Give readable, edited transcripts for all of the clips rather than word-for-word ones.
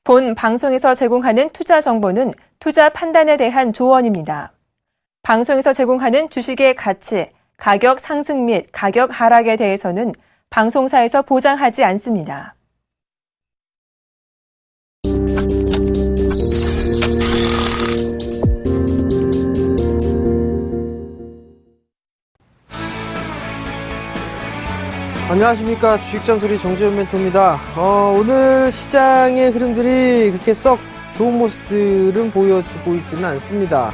본 방송에서 제공하는 투자 정보는 투자 판단에 대한 조언입니다. 방송에서 제공하는 주식의 가치, 가격 상승 및 가격 하락에 대해서는 방송사에서 보장하지 않습니다. 안녕하십니까. 주식잔소리 정재현 멘토입니다. 오늘 시장의 흐름들이 그렇게 썩 좋은 모습들은 보여주고 있지는 않습니다.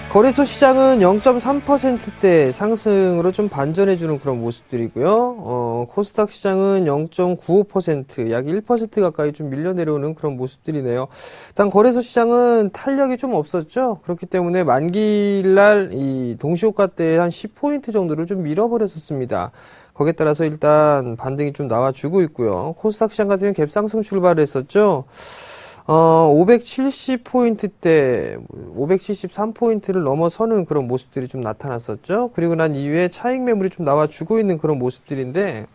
거래소 시장은 0.3%대 상승으로 좀 반전해주는 그런 모습들이고요. 코스닥 시장은 0.95%, 약 1% 가까이 좀 밀려 내려오는 그런 모습들이네요. 일단 거래소 시장은 탄력이 좀 없었죠. 그렇기 때문에 만기일날 이 동시효과 때 한 10포인트 정도를 좀 밀어버렸었습니다. 거기에 따라서 일단 반등이 좀 나와주고 있고요. 코스닥 시장 같은 경우는 갭상승 출발을 했었죠. 570포인트대 573포인트를 넘어서는 그런 모습들이 좀 나타났었죠. 그리고 난 이후에 차익 매물이 좀 나와주고 있는 그런 모습들인데,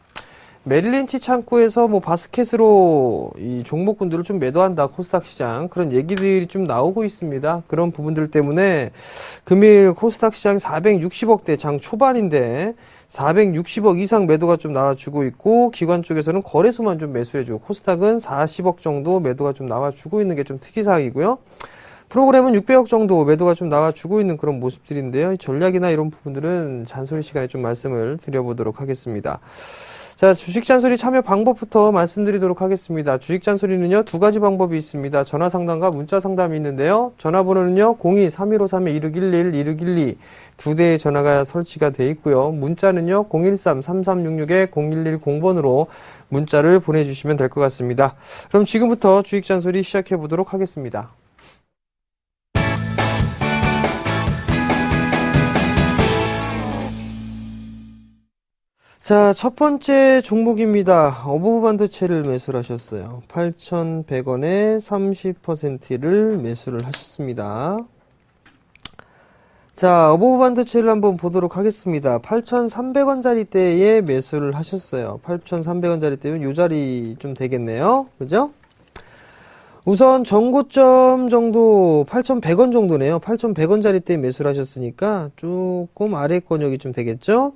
메릴린치 창구에서 뭐 바스켓으로 이 종목군들을 좀 매도한다, 코스닥 시장. 그런 얘기들이 좀 나오고 있습니다. 그런 부분들 때문에 금일 코스닥 시장 460억대 장 초반인데 460억 이상 매도가 좀 나와주고 있고, 기관 쪽에서는 거래소만 좀 매수해주고, 코스닥은 40억 정도 매도가 좀 나와주고 있는 게 좀 특이사항이고요. 프로그램은 600억 정도 매도가 좀 나와주고 있는 그런 모습들인데요. 전략이나 이런 부분들은 잔소리 시간에 좀 말씀을 드려보도록 하겠습니다. 자, 주식잔소리 참여 방법부터 말씀드리도록 하겠습니다. 주식잔소리는요, 두 가지 방법이 있습니다. 전화 상담과 문자 상담이 있는데요. 전화번호는요, 02-3153-2611, 2612 두 대의 전화가 설치가 되어 있고요. 문자는요, 013-3366-0110번으로 문자를 보내주시면 될 것 같습니다. 그럼 지금부터 주식잔소리 시작해 보도록 하겠습니다. 자, 첫 번째 종목입니다. 어부부 반도체를 매수를 하셨어요. 8,100원에 30%를 매수를 하셨습니다. 자, 어부부 반도체를 한번 보도록 하겠습니다. 8,300원짜리 대에 매수를 하셨어요. 8,300원짜리 대면 요 자리 좀 되겠네요. 그죠? 우선 전고점 정도 8,100원 정도네요. 8,100원짜리 대에 매수를 하셨으니까 조금 아래 권역이 좀 되겠죠?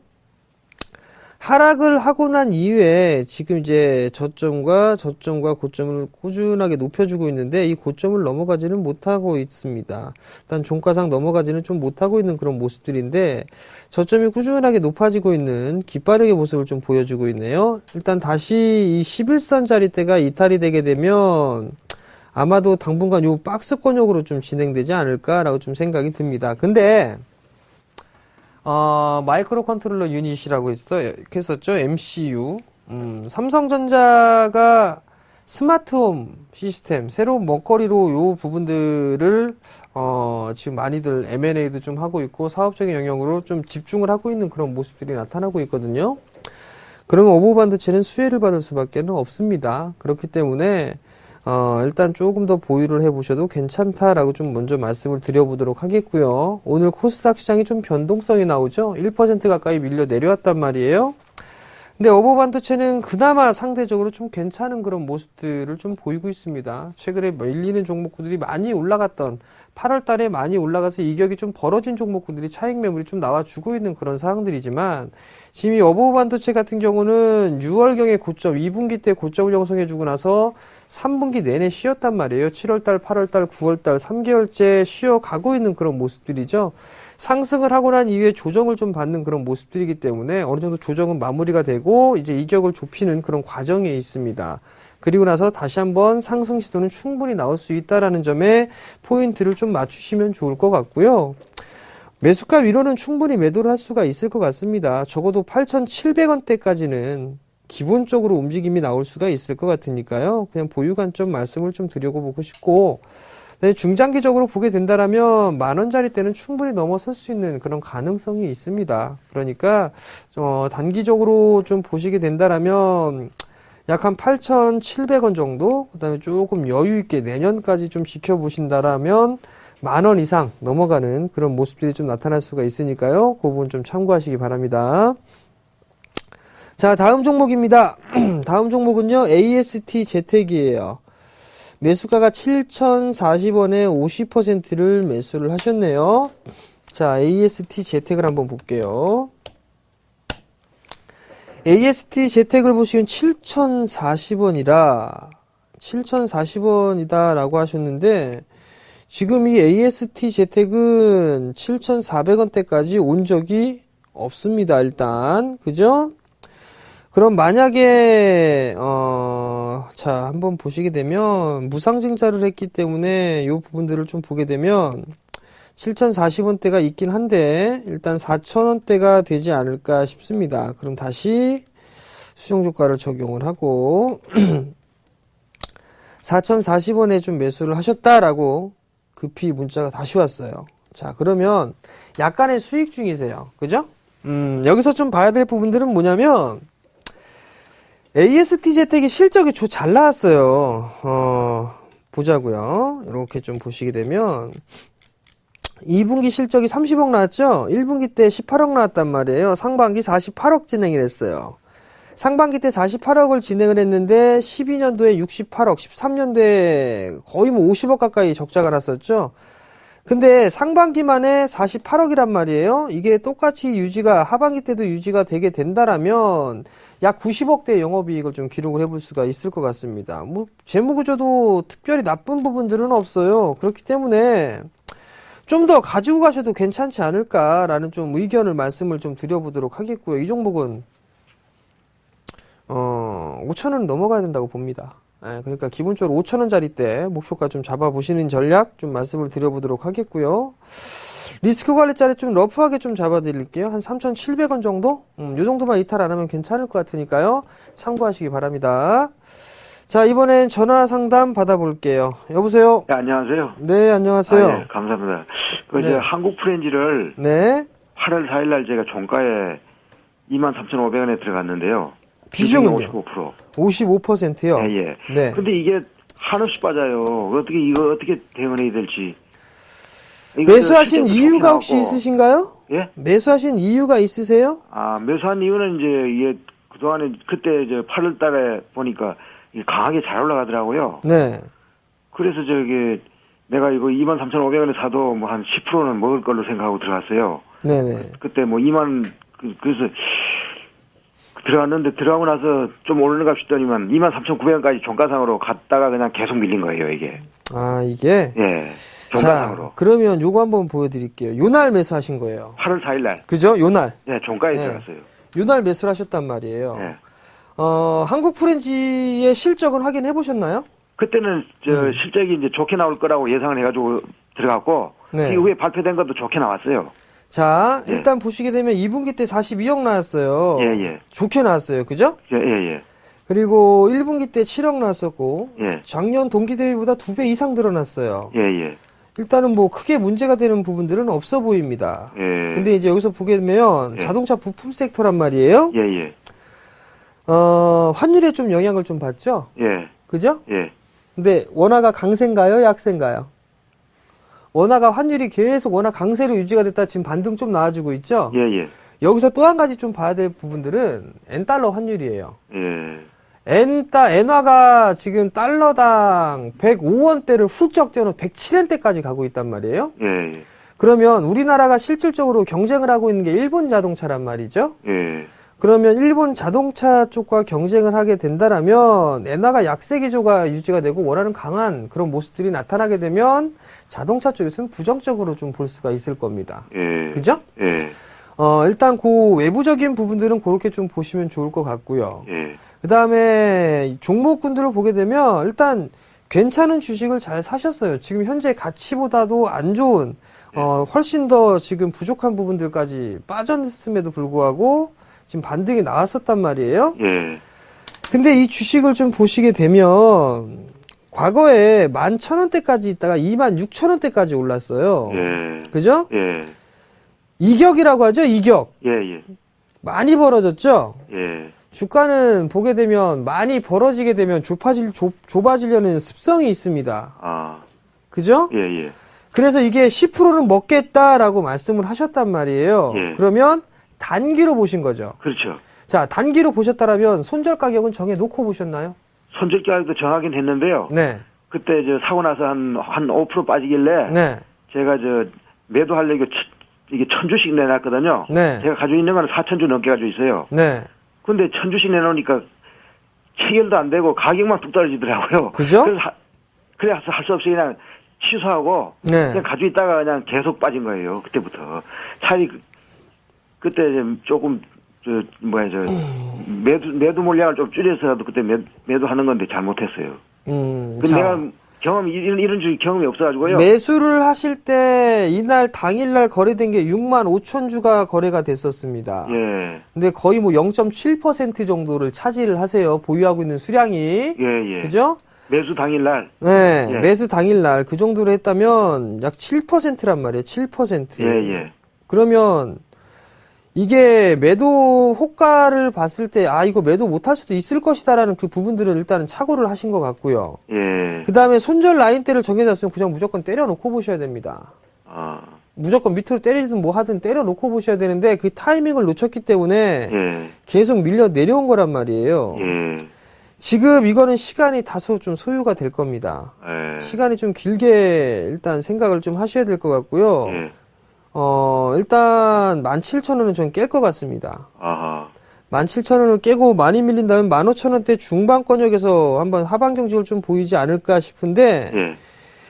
하락을 하고 난 이후에 지금 이제 저점과 고점을 꾸준하게 높여주고 있는데, 이 고점을 넘어가지는 못하고 있습니다. 일단 종가상 넘어가지는 좀 못하고 있는 그런 모습들인데, 저점이 꾸준하게 높아지고 있는 깃바르기 모습을 좀 보여주고 있네요. 일단 다시 이 11선짜리대가 이탈이 되게 되면 아마도 당분간 요 박스권역으로 좀 진행되지 않을까라고 좀 생각이 듭니다. 근데 마이크로 컨트롤러 유닛이라고 했었죠. MCU. 삼성전자가 스마트홈 시스템, 새로운 먹거리로 요 부분들을, 지금 많이들 M&A도 좀 하고 있고, 사업적인 영역으로 좀 집중을 하고 있는 그런 모습들이 나타나고 있거든요. 그러면 어부부 반도체는 수혜를 받을 수밖에 없습니다. 그렇기 때문에, 일단 조금 더 보유를 해보셔도 괜찮다라고 좀 먼저 말씀을 드려보도록 하겠고요. 오늘 코스닥 시장이 좀 변동성이 나오죠. 1% 가까이 밀려 내려왔단 말이에요. 근데 어부부 반도체는 그나마 상대적으로 좀 괜찮은 그런 모습들을 좀 보이고 있습니다. 최근에 밀리는 종목군들이 많이 올라갔던 8월 달에 많이 올라가서 이격이 좀 벌어진 종목군들이 차익 매물이 좀 나와주고 있는 그런 상황들이지만, 지금 이 어부부 반도체 같은 경우는 6월경에 고점, 2분기 때 고점을 형성해주고 나서 3분기 내내 쉬었단 말이에요. 7월달, 8월달, 9월달 3개월째 쉬어가고 있는 그런 모습들이죠. 상승을 하고 난 이후에 조정을 좀 받는 그런 모습들이기 때문에 어느 정도 조정은 마무리가 되고 이제 이격을 좁히는 그런 과정에 있습니다. 그리고 나서 다시 한번 상승 시도는 충분히 나올 수 있다라는 점에 포인트를 좀 맞추시면 좋을 것 같고요. 매수가 위로는 충분히 매도를 할 수가 있을 것 같습니다. 적어도 8,700원대까지는 기본적으로 움직임이 나올 수가 있을 것 같으니까요. 그냥 보유 관점 말씀을 좀 드려보고 싶고, 네, 중장기적으로 보게 된다라면 10,000원짜리 때는 충분히 넘어설 수 있는 그런 가능성이 있습니다. 그러니까 단기적으로 좀 보시게 된다라면 약 한 8,700원 정도, 그 다음에 조금 여유 있게 내년까지 좀 지켜보신다라면 10,000원 이상 넘어가는 그런 모습들이 좀 나타날 수가 있으니까요. 그 부분 좀 참고하시기 바랍니다. 자, 다음 종목입니다. 다음 종목은요, AST 재택이에요. 매수가가 7,040원에 50%를 매수를 하셨네요. 자, AST 재택을 한번 볼게요. AST 재택을 보시면 7,040원이다 라고 하셨는데, 지금 이 AST 재택은 7,400원대까지 온 적이 없습니다, 일단. 그죠? 그럼 만약에, 자, 한번 보시게 되면, 무상증자를 했기 때문에 이 부분들을 좀 보게 되면, 7,040원대가 있긴 한데 일단 4,000원대가 되지 않을까 싶습니다. 그럼 다시 수정주가를 적용을 하고 4,040원에 좀 매수를 하셨다라고 급히 문자가 다시 왔어요. 자, 그러면 약간의 수익 중이세요. 그죠? 여기서 좀 봐야 될 부분들은 뭐냐면 AST 재택이 실적이 잘 나왔어요. 보자고요. 이렇게 좀 보시게 되면 2분기 실적이 30억 나왔죠? 1분기 때 18억 나왔단 말이에요. 상반기 48억 진행을 했어요. 상반기 때 48억을 진행을 했는데 12년도에 68억, 13년도에 거의 뭐 50억 가까이 적자가 났었죠? 근데 상반기만에 48억이란 말이에요. 이게 똑같이 유지가, 하반기 때도 유지가 되게 된다라면 약 90억대 영업이익을 좀 기록을 해볼 수가 있을 것 같습니다. 뭐, 재무구조도 특별히 나쁜 부분들은 없어요. 그렇기 때문에 좀 더 가지고 가셔도 괜찮지 않을까라는 좀 의견을 말씀을 좀 드려보도록 하겠고요. 이 종목은 5,000원 넘어가야 된다고 봅니다. 그러니까 기본적으로 5,000원짜리 때 목표가 좀 잡아보시는 전략 좀 말씀을 드려보도록 하겠고요. 리스크 관리 자리 좀 러프하게 좀 잡아드릴게요. 한 3,700원 정도? 요 정도만 이탈 안 하면 괜찮을 것 같으니까요. 참고하시기 바랍니다. 자, 이번엔 전화 상담 받아볼게요. 여보세요? 네, 안녕하세요. 네, 안녕하세요. 네, 감사합니다. 네. 이제 한국 프렌지를 네. 8월 4일 날 제가 종가에 23,500원에 들어갔는데요. 비중은요? 55%. 55%요? 예, 예. 네. 근데 이게 한없이 빠져요. 이거 어떻게 대응해야 될지. 매수하신 이유가 혹시 있으신가요? 예? 매수하신 이유가 있으세요? 매수한 이유는 이제 이게 그동안에 그때 8월 달에 보니까 이게 강하게 잘 올라가더라고요. 네. 그래서 내가 이거 23,500원에 사도 뭐 한 10%는 먹을 걸로 생각하고 들어갔어요. 네네. 그때 뭐 그래서 들어갔는데 들어가고 나서 좀 오르는가 싶더니만 23,900원까지 종가상으로 갔다가 그냥 계속 밀린 거예요, 이게. 이게? 예. 종가상으로. 자, 그러면 요거 한번 보여드릴게요. 요날 매수하신 거예요. 8월 4일 날. 그죠? 요날. 예, 종가에 네. 들어갔어요. 요날 매수를 하셨단 말이에요. 예. 한국 프렌지의 실적은 확인해 보셨나요? 그때는 실적이 이제 좋게 나올 거라고 예상을 해가지고 들어갔고, 네. 이후에 발표된 것도 좋게 나왔어요. 자, 예. 일단 보시게 되면 2분기 때 42억 나왔어요. 예, 예. 좋게 나왔어요. 그죠? 예, 예, 예. 그리고 1분기 때 7억 나왔었고, 예. 작년 동기 대비보다 2배 이상 늘어났어요. 예, 예. 일단은 뭐 크게 문제가 되는 부분들은 없어 보입니다. 예. 근데 이제 여기서 보게 되면 예. 자동차 부품 섹터란 말이에요. 예, 예. 환율에 좀 영향을 좀 받죠? 예. 그죠? 예. 근데 원화가 강세인가요? 약세인가요? 원화가 환율이 계속 원화 강세로 유지가 됐다 지금 반등 좀 나와주고 있죠? 예, 예. 여기서 또 한 가지 좀 봐야 될 부분들은 엔달러 환율이에요. 예. 엔화가 지금 달러당 105원대를 훌쩍 뛰어넘어 107원대까지 가고 있단 말이에요. 예, 예. 그러면 우리나라가 실질적으로 경쟁을 하고 있는 게 일본 자동차란 말이죠. 예. 그러면 일본 자동차 쪽과 경쟁을 하게 된다라면 엔화가 약세 기조가 유지가 되고 원화는 강한 그런 모습들이 나타나게 되면 자동차 쪽에서는 부정적으로 좀 볼 수가 있을 겁니다. 예. 그죠? 예. 일단 그 외부적인 부분들은 그렇게 좀 보시면 좋을 것 같고요. 예. 그 다음에 종목군들을 보게 되면 일단 괜찮은 주식을 잘 사셨어요. 지금 현재 가치보다도 안 좋은, 훨씬 더 지금 부족한 부분들까지 빠졌음에도 불구하고 지금 반등이 나왔었단 말이에요. 예. 근데 이 주식을 좀 보시게 되면 과거에 11,000원대까지 있다가 26,000원대까지 올랐어요. 예. 그죠? 예. 이격이라고 하죠, 이격. 예, 예. 많이 벌어졌죠? 예. 주가는 보게 되면 많이 벌어지게 되면 좁아지려는 습성이 있습니다. 그죠? 예, 예. 그래서 이게 10%는 먹겠다라고 말씀을 하셨단 말이에요. 예. 그러면 단기로 보신 거죠. 그렇죠. 자, 단기로 보셨다라면 손절 가격은 정해 놓고 보셨나요? 손절 가격도 정하긴 했는데요. 네. 그때 사고 나서 한 5% 빠지길래 네. 제가 매도하려고 이게 1,000주씩 내놨거든요. 네. 제가 가지고 있는 건 4,000주 넘게 가지고 있어요. 네. 근데 1,000주씩 내놓으니까 체결도 안 되고 가격만 뚝 떨어지더라고요. 그죠? 그래서 할 수 없이 그냥 취소하고 네. 그냥 가지고 있다가 그냥 계속 빠진 거예요. 그때부터. 차라리 그때 조금 매도 물량을 좀 줄여서라도 그때 매도하는 건데 잘못했어요. 근데 자. 내가 이런 줄 경험이 없어가지고요. 매수를 하실 때 이날 당일날 거래된 게 6만 5천 주가 거래가 됐었습니다. 예. 근데 거의 뭐 0.7% 정도를 차지를 하세요. 보유하고 있는 수량이. 예. 그죠? 매수 당일날. 네. 예. 매수 당일날 그 정도로 했다면 약 7%란 말이에요. 7%. 예. 그러면 이게 매도 호가를 봤을 때, 이거 매도 못할 수도 있을 것이다라는 그 부분들은 일단은 착오를 하신 것 같고요. 예. 그 다음에 손절 라인대를 정해놨으면 그냥 무조건 때려놓고 보셔야 됩니다. 무조건 밑으로 때리든 뭐 하든 때려놓고 보셔야 되는데 그 타이밍을 놓쳤기 때문에 예. 계속 밀려 내려온 거란 말이에요. 예. 지금 이거는 시간이 다소 좀 소요가 될 겁니다. 예. 시간이 좀 길게 일단 생각을 좀 하셔야 될 것 같고요. 예. 일단 17,000원은 전 깰 것 같습니다. 아하. 17,000원을 깨고 많이 밀린다면 15,000원대 중반권역에서 한번 하방 경직을 좀 보이지 않을까 싶은데 예.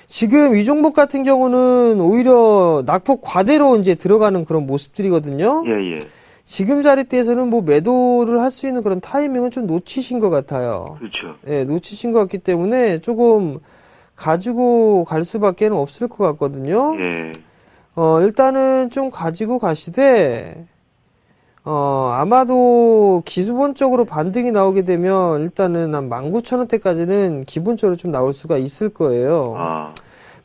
지금 이 종목 같은 경우는 오히려 낙폭 과대로 이제 들어가는 그런 모습들이거든요. 예. 지금 자리대에서는 뭐 매도를 할 수 있는 그런 타이밍은 좀 놓치신 것 같아요. 그렇죠. 예, 놓치신 것 같기 때문에 조금 가지고 갈 수밖에 없을 것 같거든요. 예. 일단은 좀 가지고 가시되, 아마도 기본적으로 반등이 나오게 되면 일단은 한 19,000원대까지는 기본적으로 좀 나올 수가 있을 거예요.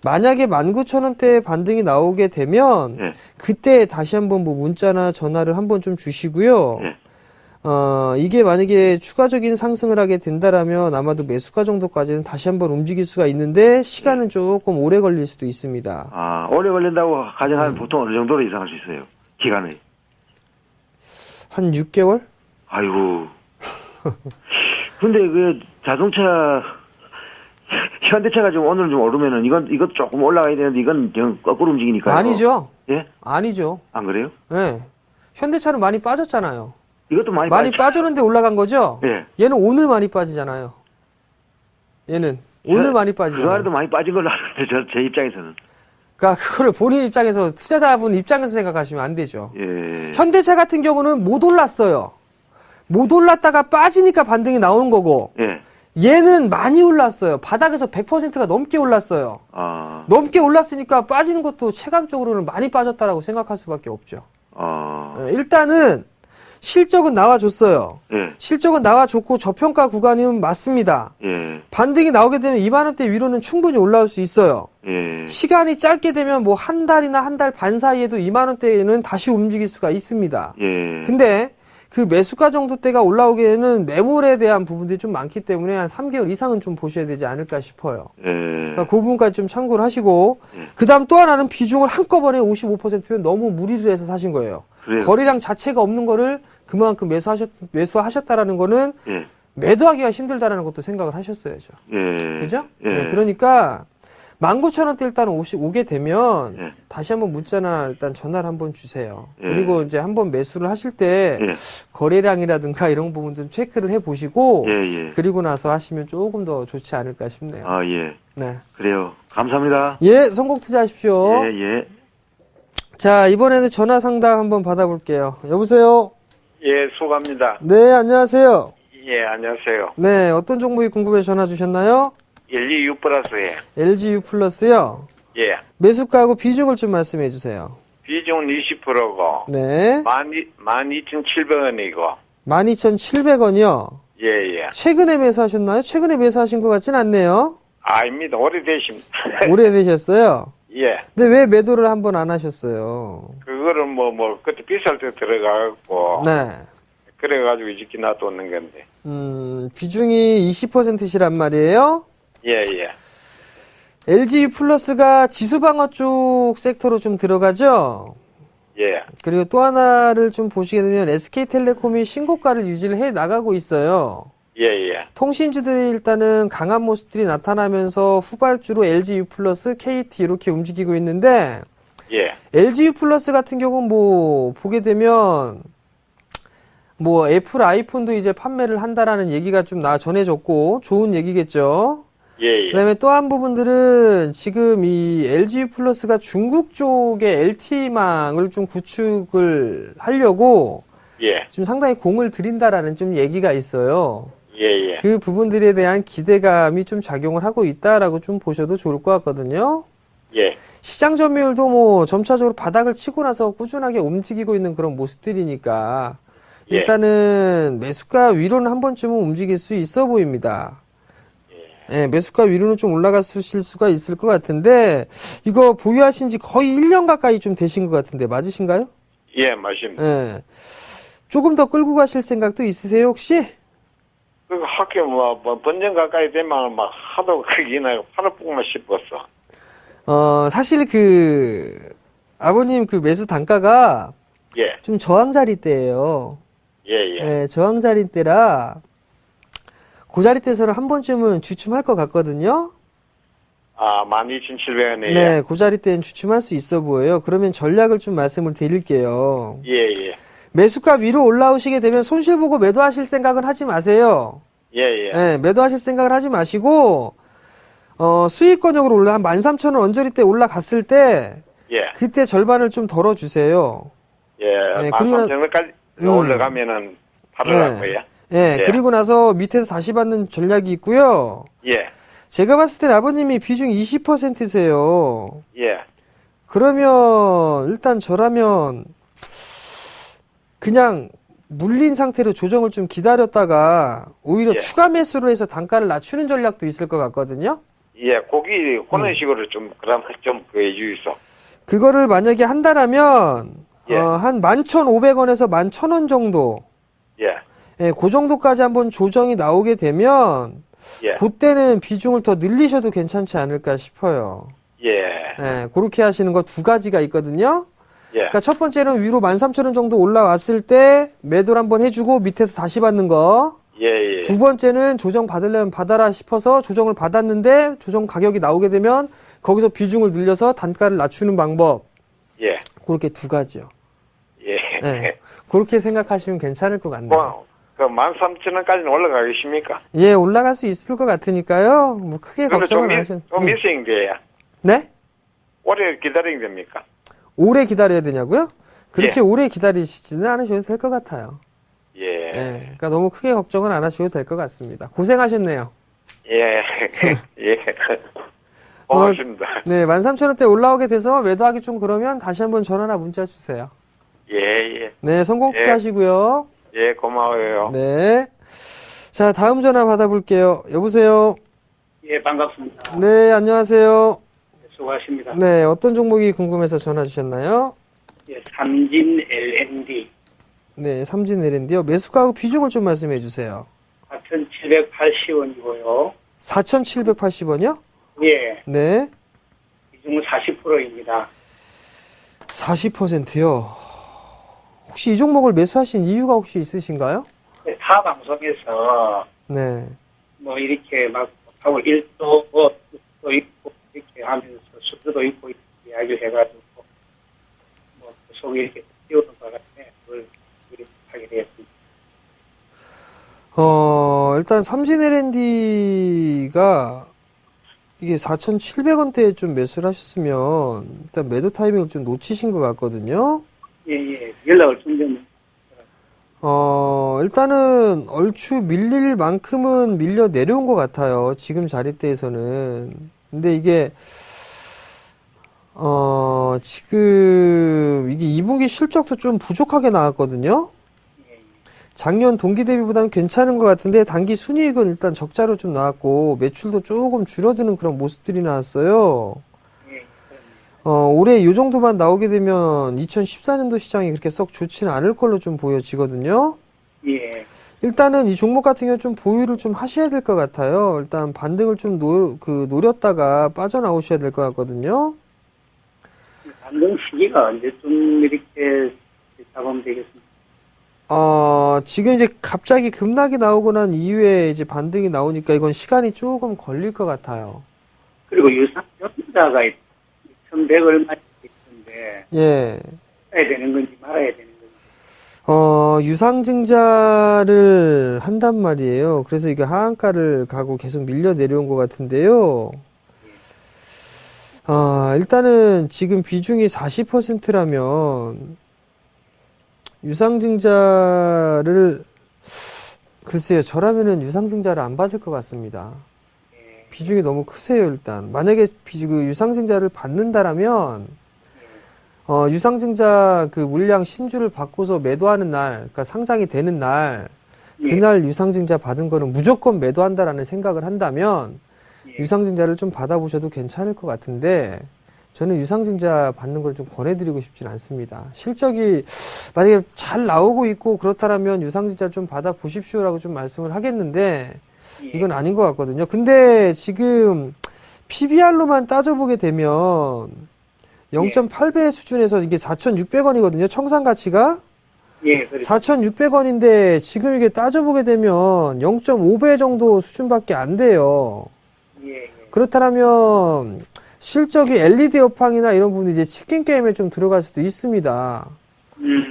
만약에 19,000원대 반등이 나오게 되면, 예. 그때 다시 한번 뭐 문자나 전화를 한번 좀 주시고요. 예. 이게 만약에 추가적인 상승을 하게 된다라면 아마도 매수가 정도까지는 다시 한번 움직일 수가 있는데 시간은 조금 오래 걸릴 수도 있습니다. 오래 걸린다고 가정하면 보통 어느 정도로 예상할 수 있어요? 기간을? 한 6개월? 아이고. 근데 자동차, 현대차가 좀 오늘 좀 오르면은 이것도 조금 올라가야 되는데 이건 그냥 거꾸로 움직이니까요. 아니죠. 예? 아니죠. 안 그래요? 네. 현대차는 많이 빠졌잖아요. 이것도 많이 빠졌는데 올라간 거죠? 예. 얘는 오늘 많이 빠지잖아요. 얘는 오늘 많이 빠지잖아요. 그날도 많이 빠진 걸로 아는데 제 입장에서는. 그러니까 그거를 본인 입장에서 투자자분 입장에서 생각하시면 안 되죠. 예. 현대차 같은 경우는 못 올랐어요. 못 올랐다가 빠지니까 반등이 나오는 거고. 예. 얘는 많이 올랐어요. 바닥에서 100%가 넘게 올랐어요. 넘게 올랐으니까 빠지는 것도 체감적으로는 많이 빠졌다라고 생각할 수밖에 없죠. 일단은 실적은 나와줬어요. 예. 실적은 나와줬고 저평가 구간이면 맞습니다. 예. 반등이 나오게 되면 2만원대 위로는 충분히 올라올 수 있어요. 예. 시간이 짧게 되면 뭐 한 달이나 한 달 반 사이에도 2만원대에는 다시 움직일 수가 있습니다. 예. 근데 그 매수가 정도 때가 올라오기에는 매물에 대한 부분들이 좀 많기 때문에 한 3개월 이상은 좀 보셔야 되지 않을까 싶어요. 예. 그러니까 그 부분까지 좀 참고를 하시고, 예. 그 다음 또 하나는 비중을 한꺼번에 55%면 너무 무리를 해서 사신 거예요. 그래요. 거래량 자체가 없는 거를 그만큼 매수하셨다라는 거는 예. 매도하기가 힘들다라는 것도 생각을 하셨어야죠. 예. 그죠? 예. 네, 그러니까 19,000원대 일단 오게 되면 예. 다시 한번 문자나 일단 전화를 한번 주세요. 예. 그리고 이제 한번 매수를 하실 때 예. 거래량이라든가 이런 부분 좀 체크를 해 보시고 예. 그리고 나서 하시면 조금 더 좋지 않을까 싶네요. 예. 네. 그래요. 감사합니다. 예, 성공 투자하십시오. 예. 자, 이번에는 전화 상담 한번 받아볼게요. 여보세요? 예, 수고합니다. 네, 안녕하세요. 예, 안녕하세요. 네, 어떤 종목이 궁금해서 전화 주셨나요? LG U 플러스에. LG U 플러스요? 예. 매수가하고 비중을 좀 말씀해 주세요. 비중 20%고. 네. 12,700원이고. 12,700원이요? 예. 최근에 매수하셨나요? 최근에 매수하신 것 같진 않네요. 아닙니다. 오래되십니다. 오래되셨어요? 예. 근데 왜 매도를 한번 안 하셨어요? 그거를 그때 비쌀 때 들어가고. 네. 그래가지고 이렇게 놔뒀는 건데. 비중이 20%시란 말이에요? 예. LG 플러스가 지수방어 쪽 섹터로 좀 들어가죠? 예. 그리고 또 하나를 좀 보시게 되면 SK텔레콤이 신고가를 유지를 해 나가고 있어요. 예, 예. 통신주들이 일단은 강한 모습들이 나타나면서 후발주로 LG U 플러스, KT 이렇게 움직이고 있는데 예. LG U 플러스 같은 경우는 뭐 보게 되면 뭐 애플 아이폰도 이제 판매를 한다라는 얘기가 좀 전해졌고 좋은 얘기겠죠. 예, 예. 그다음에 또 한 부분들은 지금 이 LG U 플러스가 중국 쪽에 LTE망을 좀 구축을 하려고 예. 지금 상당히 공을 들인다라는 좀 얘기가 있어요. 예, 예. 그 부분들에 대한 기대감이 좀 작용을 하고 있다라고 좀 보셔도 좋을 것 같거든요. 예. 시장 점유율도 뭐 점차적으로 바닥을 치고 나서 꾸준하게 움직이고 있는 그런 모습들이니까 예. 일단은 매수가 위로는 한 번쯤은 움직일 수 있어 보입니다. 예, 매수가 위로는 좀 올라가실 수가 있을 것 같은데 이거 보유하신 지 거의 1년 가까이 좀 되신 것 같은데 맞으신가요? 예, 맞습니다. 예. 조금 더 끌고 가실 생각도 있으세요 혹시? 그 학교 번전 가까이 되면 막 하도 크기나 팔을 뽑고만 싶었어. 사실 아버님 그 매수 단가가 예. 좀 저항자리대예요. 예, 예. 예, 저항자리대라 그 자리대에서는 한 번쯤은 주춤할 것 같거든요. 아, 12,700원에. 네, 그 자리대는 주춤할 수 있어 보여요. 그러면 전략을 좀 말씀을 드릴게요. 예, 예. 매수가 위로 올라오시게 되면 손실 보고 매도하실 생각은 하지 마세요. 예, 예. 예, 매도하실 생각을 하지 마시고 수익권역으로 한 13,000원 언저리 때 올라갔을 때 예. 그때 절반을 좀 덜어주세요. 예. 네, 그리고 13,000원까지 올라가면은 팔으라고요. 예, 예. 그리고 나서 밑에서 다시 받는 전략이 있고요. 예. 제가 봤을 땐 아버님이 비중 20%세요. 예. 그러면 일단 저라면 그냥 물린 상태로 조정을 좀 기다렸다가 오히려 예. 추가 매수를 해서 단가를 낮추는 전략도 있을 것 같거든요. 예. 고기 그런 식으로 좀 그럼 좀 해주이소. 그거를 만약에 한다라면 예. 한 11,500원에서 11,000원 정도 예. 예, 그 정도까지 한번 조정이 나오게 되면 예. 그때는 비중을 더 늘리셔도 괜찮지 않을까 싶어요. 예. 예, 그렇게 하시는 거 두 가지가 있거든요. 예. 그러니까 첫 번째는 위로 13,000원 정도 올라왔을 때 매도를 한번 해주고 밑에서 다시 받는 거. 예. 예. 두 번째는 조정 받으려면 받아라 싶어서 조정을 받았는데 조정 가격이 나오게 되면 거기서 비중을 늘려서 단가를 낮추는 방법. 예. 그렇게 두 가지요. 예. 예, 그렇게 생각하시면 괜찮을 것 같네요. 그 13,000원까지는 올라가겠습니까? 예, 올라갈 수 있을 것 같으니까요. 뭐 크게 그런데 걱정은 안 하셔도. 좀 미싱돼야. 네? 오래 기다리게 됩니까? 오래 기다려야 되냐고요? 그렇게 예. 오래 기다리시지는 않으셔도 될 것 같아요. 예. 예, 그러니까 너무 크게 걱정은 안 하셔도 될 것 같습니다. 고생하셨네요. 예. 예. 고맙습니다. 네, 13,000원대 올라오게 돼서 매도하기 좀 그러면 다시 한번 전화나 문자 주세요. 예, 예. 네, 성공 예. 투자하시고요. 예, 고마워요. 네. 자, 다음 전화 받아볼게요. 여보세요? 예, 반갑습니다. 네, 안녕하세요. 수고하십니다. 네, 어떤 종목이 궁금해서 전화 주셨나요? 예, 삼진 LND 네, 삼진 L&D요. 매수가하고 비중을 좀 말씀해 주세요. 4,780원이고요. 4,780원이요? 예, 네. 비중은 40%입니다. 40%요. 혹시 이 종목을 매수하신 이유가 혹시 있으신가요? 타 방송에서 네. 뭐 이렇게 막 하고 1도, 5도 있고 이렇게 하면서 수도도 있고 이야기를 해가지고 뭐 계속 이렇게 띄우는 바람에 그걸 이렇게 하게 되었습니다. 일단 삼진 L&D가 이게 4,700원대에 좀 매수를 하셨으면 일단 매도 타이밍을 좀 놓치신 것 같거든요. 예, 예, 연락을 좀 전에 일단은 얼추 밀릴 만큼은 밀려 내려온 것 같아요. 지금 자리대에서는. 근데 이게 지금 이게 2분기 실적도 좀 부족하게 나왔거든요. 작년 동기 대비보다는 괜찮은 것 같은데 단기 순이익은 일단 적자로 좀 나왔고 매출도 조금 줄어드는 그런 모습들이 나왔어요. 올해 이 정도만 나오게 되면 2014년도 시장이 그렇게 썩 좋지는 않을 걸로 좀 보여지거든요. 예, 일단은 이 종목 같은 경우 좀 보유를 좀 하셔야 될 것 같아요. 일단 반등을 좀 노렸다가 빠져나오셔야 될 것 같거든요. 반등 시기가 언제쯤 이렇게 잡으면 되겠습니까? 지금 이제 갑자기 급락이 나오고 난 이후에 이제 반등이 나오니까 이건 시간이 조금 걸릴 것 같아요. 그리고 유상증자가 2,100 얼마 있는데 예. 해야 되는 건지 말아야 되는 건지. 유상증자를 한단 말이에요. 그래서 이게 하한가를 가고 계속 밀려 내려온 것 같은데요. 일단은 지금 비중이 40%라면 유상증자를 글쎄요, 저라면은 유상증자를 안 받을 것 같습니다. 비중이 너무 크세요, 일단. 만약에 그 유상증자를 받는다라면 유상증자 그 물량 신주를 받고서 매도하는 날, 그러니까 상장이 되는 날, 그날 유상증자 받은 거는 무조건 매도한다라는 생각을 한다면 유상증자를 좀 받아보셔도 괜찮을 것 같은데 저는 유상증자 받는 걸 좀 권해드리고 싶진 않습니다. 실적이 만약에 잘 나오고 있고 그렇다면 유상증자를 좀 받아보십시오라고 좀 말씀을 하겠는데 이건 아닌 것 같거든요. 근데 지금 PBR로만 따져보게 되면 0.8배 수준에서 이게 4,600원이거든요. 청산 가치가. 예, 그렇죠. 4,600원인데 지금 이게 따져보게 되면 0.5배 정도 수준밖에 안 돼요. 예, 예. 그렇다면 실적이 LED 업황이나 이런 부분이 이제 치킨 게임에 좀 들어갈 수도 있습니다.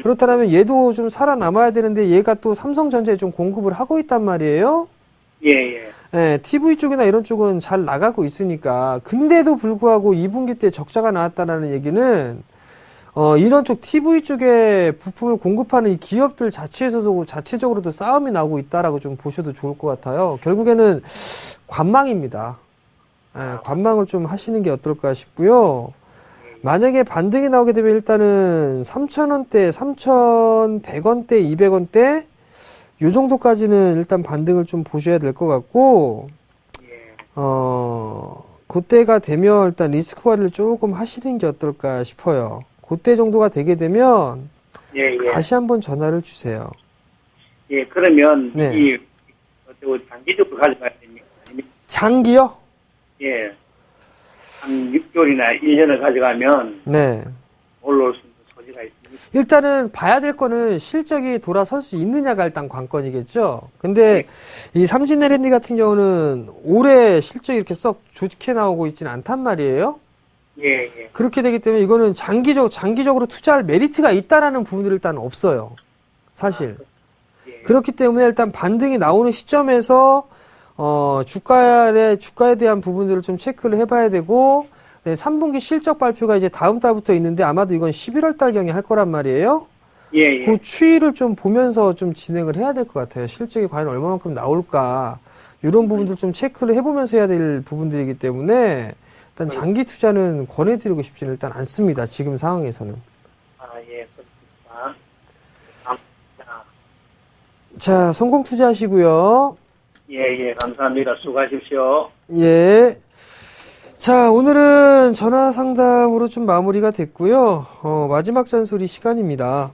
그렇다면 얘도 좀 살아남아야 되는데 얘가 또 삼성전자에 좀 공급을 하고 있단 말이에요. 예, 예. 네, TV 쪽이나 이런 쪽은 잘 나가고 있으니까. 근데도 불구하고 2분기 때 적자가 나왔다는 얘기는 이런 쪽 TV 쪽에 부품을 공급하는 이 기업들 자체적으로도 싸움이 나고 있다라고 좀 보셔도 좋을 것 같아요. 결국에는 관망입니다. 네, 관망을 좀 하시는 게 어떨까 싶고요. 만약에 반등이 나오게 되면 일단은 3,000원대, 3,100원대, 200원대 요 정도까지는 일단 반등을 좀 보셔야 될 것 같고, 그때가 되면 일단 리스크 관리를 조금 하시는 게 어떨까 싶어요. 그때 정도가 되게 되면, 예, 예. 다시 한번 전화를 주세요. 예, 그러면 네. 이 장기적으로 가져가야 됩니까? 아니면 장기요? 예, 한 6개월이나 1년을 가져가면 네. 올라올 수 있는 소지가 있습니다. 일단은 봐야 될 거는 실적이 돌아설 수 있느냐가 일단 관건이겠죠. 근데 이 삼진 L&D 같은 경우는 올해 실적이 이렇게 썩 좋게 나오고 있지는 않단 말이에요. 예, 예. 그렇게 되기 때문에 이거는 장기적으로 투자할 메리트가 있다라는 부분들이 일단 없어요. 사실. 예. 그렇기 때문에 일단 반등이 나오는 시점에서 주가에 대한 부분들을 좀 체크를 해봐야 되고, 네, 3분기 실적 발표가 이제 다음 달부터 있는데 아마도 이건 11월 달경에 할 거란 말이에요. 예, 예. 그 추이를 좀 보면서 좀 진행을 해야 될 것 같아요. 실적이 과연 얼마만큼 나올까. 이런 부분들 좀 체크를 해보면서 해야 될 부분들이기 때문에 일단 장기 투자는 권해드리고 싶지는 일단 않습니다. 지금 상황에서는. 아, 예, 그렇습니다. 감사합니다. 자, 성공 투자하시고요. 예, 예, 감사합니다. 수고하십시오. 예. 자, 오늘은 전화 상담으로 좀 마무리가 됐고요. 마지막 잔소리 시간입니다.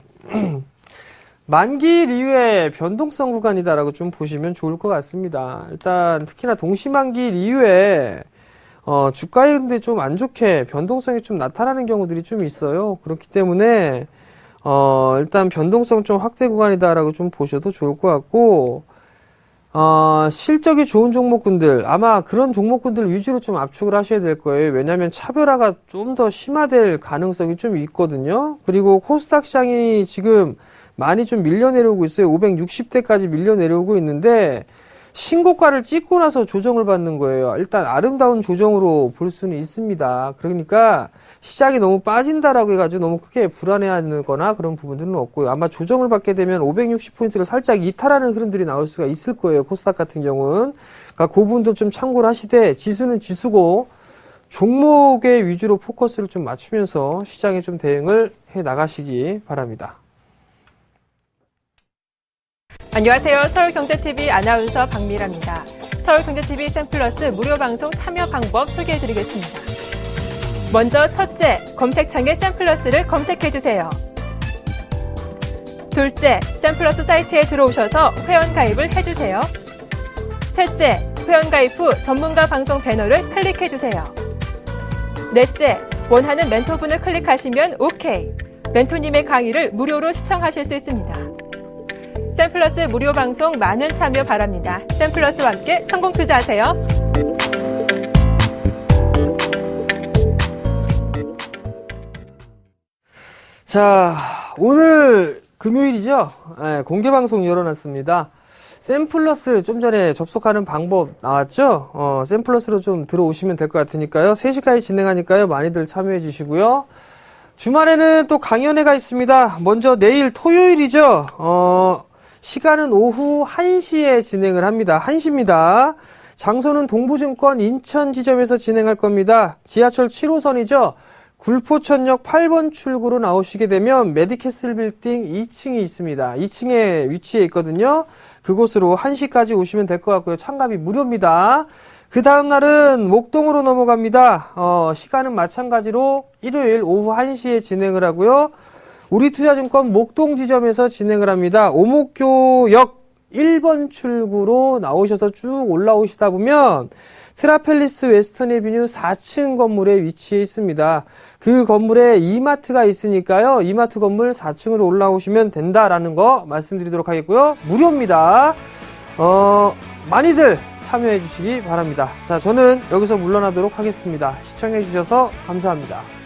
만기일 이후에 변동성 구간이다라고 좀 보시면 좋을 것 같습니다. 일단 특히나 동시만기일 이후에 주가에 근데 좀 안 좋게 변동성이 좀 나타나는 경우들이 좀 있어요. 그렇기 때문에 일단 변동성 좀 확대 구간이다라고 좀 보셔도 좋을 것 같고, 실적이 좋은 종목군들, 아마 그런 종목군들 위주로 좀 압축을 하셔야 될 거예요. 왜냐하면 차별화가 좀 더 심화될 가능성이 좀 있거든요. 그리고 코스닥 시장이 지금 많이 좀 밀려 내려오고 있어요. 560대까지 밀려 내려오고 있는데 신고가를 찍고 나서 조정을 받는 거예요. 일단 아름다운 조정으로 볼 수는 있습니다. 그러니까 시장이 너무 빠진다라고 해가지고 너무 크게 불안해하거나 그런 부분들은 없고요. 아마 조정을 받게 되면 560포인트를 살짝 이탈하는 흐름들이 나올 수가 있을 거예요. 코스닥 같은 경우는. 그러니까 그 부분도 좀 참고를 하시되, 지수는 지수고 종목의 위주로 포커스를 좀 맞추면서 시장에 좀 대응을 해 나가시기 바랍니다. 안녕하세요. 서울경제TV 아나운서 박미라입니다. 서울경제TV 샘플러스 무료 방송 참여 방법 소개해드리겠습니다. 먼저 첫째, 검색창에 샘플러스를 검색해주세요. 둘째, 샘플러스 사이트에 들어오셔서 회원가입을 해주세요. 셋째, 회원가입 후 전문가 방송 배너를 클릭해주세요. 넷째, 원하는 멘토분을 클릭하시면 OK. 멘토님의 강의를 무료로 시청하실 수 있습니다. 샘플러스 무료 방송 많은 참여 바랍니다. 샘플러스와 함께 성공 투자하세요. 자, 오늘 금요일이죠? 네, 공개방송 열어놨습니다. 샘플러스 좀 전에 접속하는 방법 나왔죠? 샘플러스로 좀 들어오시면 될 것 같으니까요. 3시까지 진행하니까요. 많이들 참여해 주시고요. 주말에는 또 강연회가 있습니다. 먼저 내일 토요일이죠? 시간은 오후 1시에 진행을 합니다. 1시입니다. 장소는 동부증권 인천 지점에서 진행할 겁니다. 지하철 7호선이죠? 굴포천역 8번 출구로 나오시게 되면 메디캐슬 빌딩 2층이 있습니다. 2층에 위치해 있거든요. 그곳으로 1시까지 오시면 될 것 같고요. 참가비 무료입니다. 그 다음 날은 목동으로 넘어갑니다. 시간은 마찬가지로 일요일 오후 1시에 진행을 하고요. 우리투자증권 목동 지점에서 진행을 합니다. 오목교역 1번 출구로 나오셔서 쭉 올라오시다 보면 트라펠리스 웨스턴 에비뉴 4층 건물에 위치해 있습니다. 그 건물에 이마트가 있으니까요. 이마트 건물 4층으로 올라오시면 된다라는 거 말씀드리도록 하겠고요. 무료입니다. 많이들 참여해 주시기 바랍니다. 자, 저는 여기서 물러나도록 하겠습니다. 시청해 주셔서 감사합니다.